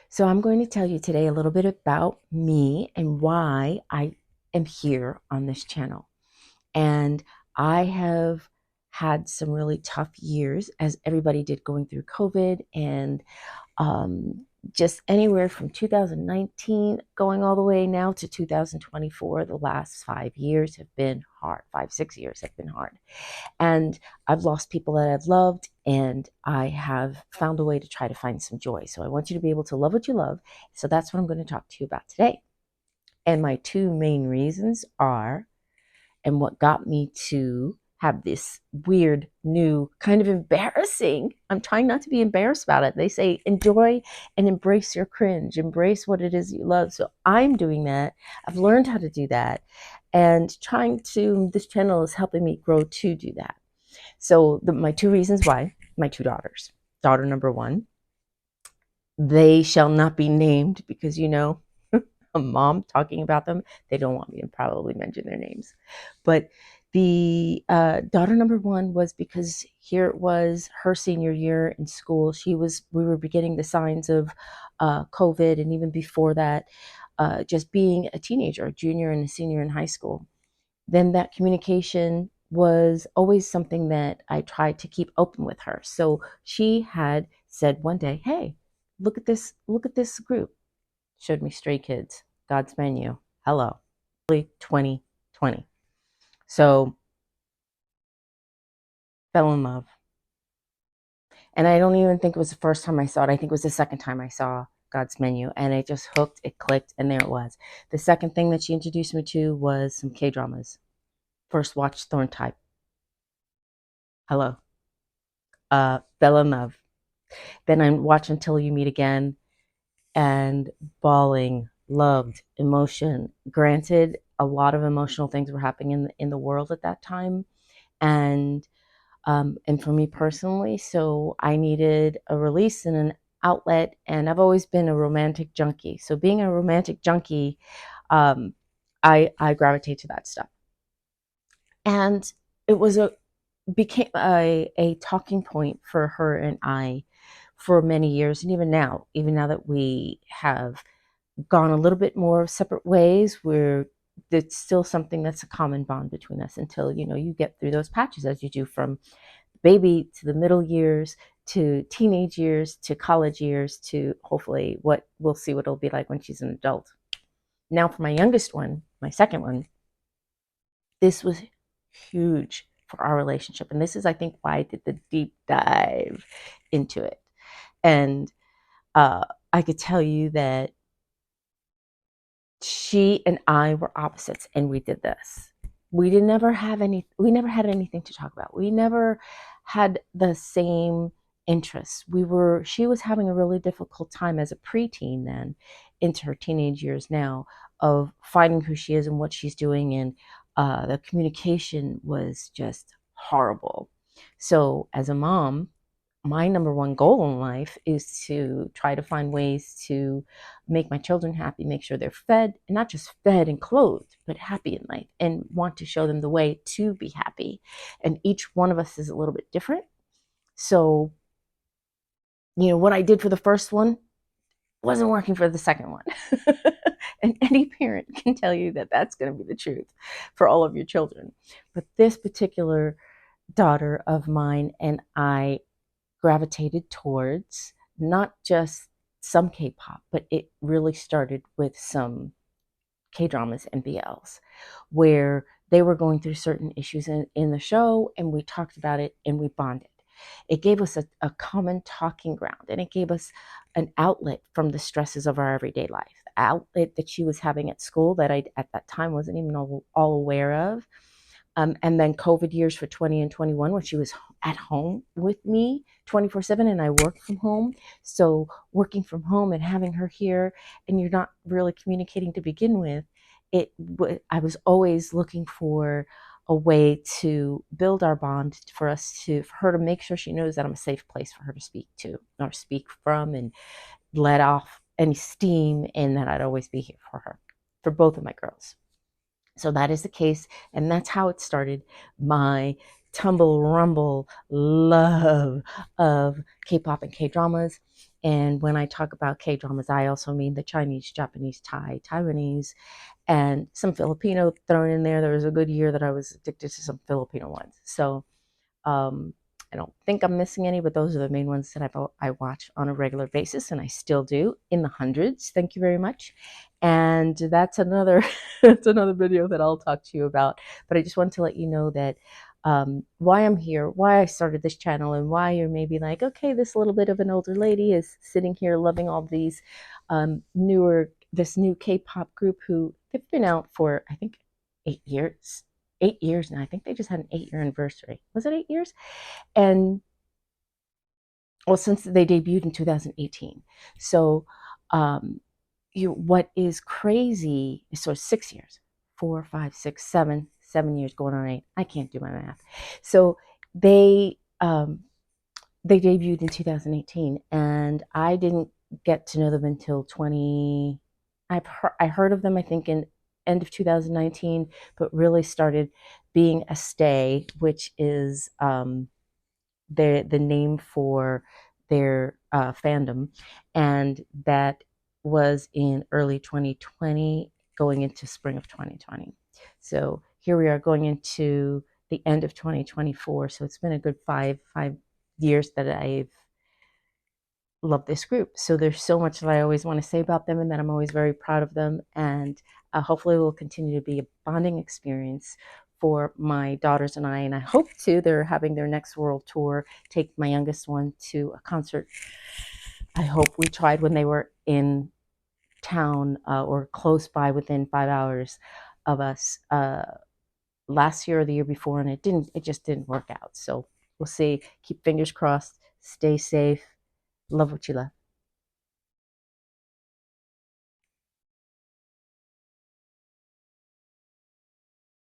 So, I'm going to tell you today a little bit about me and why I am here on this channel. And I have had some really tough years, as everybody did, going through COVID and um, just anywhere from 2019 going all the way now to 2024. The last 5 years have been hard. 5, 6 years have been hard. And I've lost people that I've loved, and I have found a way to try to find some joy. So I want you to be able to love what you love. So that's what I'm going to talk to you about today. And my two main reasons are, and what got me to have this weird, new, kind of embarrassing, I'm trying not to be embarrassed about it. They say enjoy and embrace your cringe, embrace what it is you love. So I'm doing that. I've learned how to do that. And this channel is helping me grow to do that. So my two reasons why, my two daughters. Daughter number one, they shall not be named because, a mom talking about them, they don't want me to probably mention their names. But the daughter number one was because here it was her senior year in school. We were beginning the signs of COVID, and even before that, just being a teenager, a junior and a senior in high school. Then that communication was always something that I tried to keep open with her. So she had said one day, "Hey, look at this group." Showed me Stray Kids, God's Menu, Hello, 2020. So fell in love. And I don't even think it was the first time I saw it. I think it was the second time I saw God's Menu, and it just hooked, it clicked, and there it was. The second thing that she introduced me to was some K-dramas. First watched Thorn Type. Hello. Fell in love. Then I watched Until You Meet Again, and bawling, loved, emotion. Granted, a lot of emotional things were happening in the world at that time, and for me personally, so I needed a release and an outlet, and I've always been a romantic junkie. So being a romantic junkie, um, I gravitate to that stuff, and it was became a talking point for her and I for many years, and even now that we have gone a little bit more separate ways, where it's still something that's a common bond between us until you get through those patches, as you do from baby to the middle years to teenage years to college years to hopefully what we'll see what it'll be like when she's an adult. Now for my youngest one, my second one, this was huge for our relationship, and this is, I think, why I did the deep dive into it. And I could tell you that she and I were opposites, and we did this. We never had anything to talk about. We never had the same interests. She was having a really difficult time as a preteen then, into her teenage years now, of finding who she is and what she's doing, and the communication was just horrible. So as a mom, my number one goal in life is to try to find ways to make my children happy, make sure they're fed, and not just fed and clothed, but happy in life, and want to show them the way to be happy. And each one of us is a little bit different. So, what I did for the first one wasn't working for the second one. And any parent can tell you that that's going to be the truth for all of your children. But this particular daughter of mine and I gravitated towards not just some K-pop, but it really started with some K-dramas and BLs, where they were going through certain issues in the show, and we talked about it and we bonded. It gave us a common talking ground, and it gave us an outlet from the stresses of our everyday life, the outlet that she was having at school that I at that time wasn't even all aware of. And then COVID years for 20 and 21, when she was at home with me 24/7, and I worked from home. So working from home and having her here, and you're not really communicating to begin with, I was always looking for a way to build our bond, for her to make sure she knows that I'm a safe place for her to speak to or speak from, and let off any steam, and that I'd always be here for her, for both of my girls. So that is the case, and that's how it started, my tumble rumble love of K-pop and K-dramas. And when I talk about K-dramas, I also mean the Chinese, Japanese, Thai, Taiwanese, and some Filipino thrown in there. There was a good year that I was addicted to some Filipino ones. So um, I don't think I'm missing any, but those are the main ones that I watch on a regular basis, and I still do in the hundreds. Thank you very much. And that's another that's another video that I'll talk to you about. But I just want to let you know that why I'm here, why I started this channel, and why you're maybe like, okay, this little bit of an older lady is sitting here loving all these this new K-pop group who they've been out for I think 8 years. 8 years now. I think they just had an 8-year anniversary. Was it 8 years? And well, since they debuted in 2018. So, what is crazy is so 6 years, 4, 5, 6, 7, 7 years going on 8. I can't do my math. So they debuted in 2018, and I didn't get to know them until 20. I heard of them, I think, in end of 2019, but really started being a stay, which is the name for their fandom, and that was in early 2020, going into spring of 2020. So here we are going into the end of 2024. So it's been a good five years that I've loved this group. So there's so much that I always want to say about them, and that I'm always very proud of them. And hopefully it will continue to be a bonding experience for my daughters and I. And I hope to, they're having their next world tour, take my youngest one to a concert. I hope we tried when they were in town or close by within 5 hours of us last year or the year before, and it just didn't work out. So we'll see. Keep fingers crossed. Stay safe. Love what you love.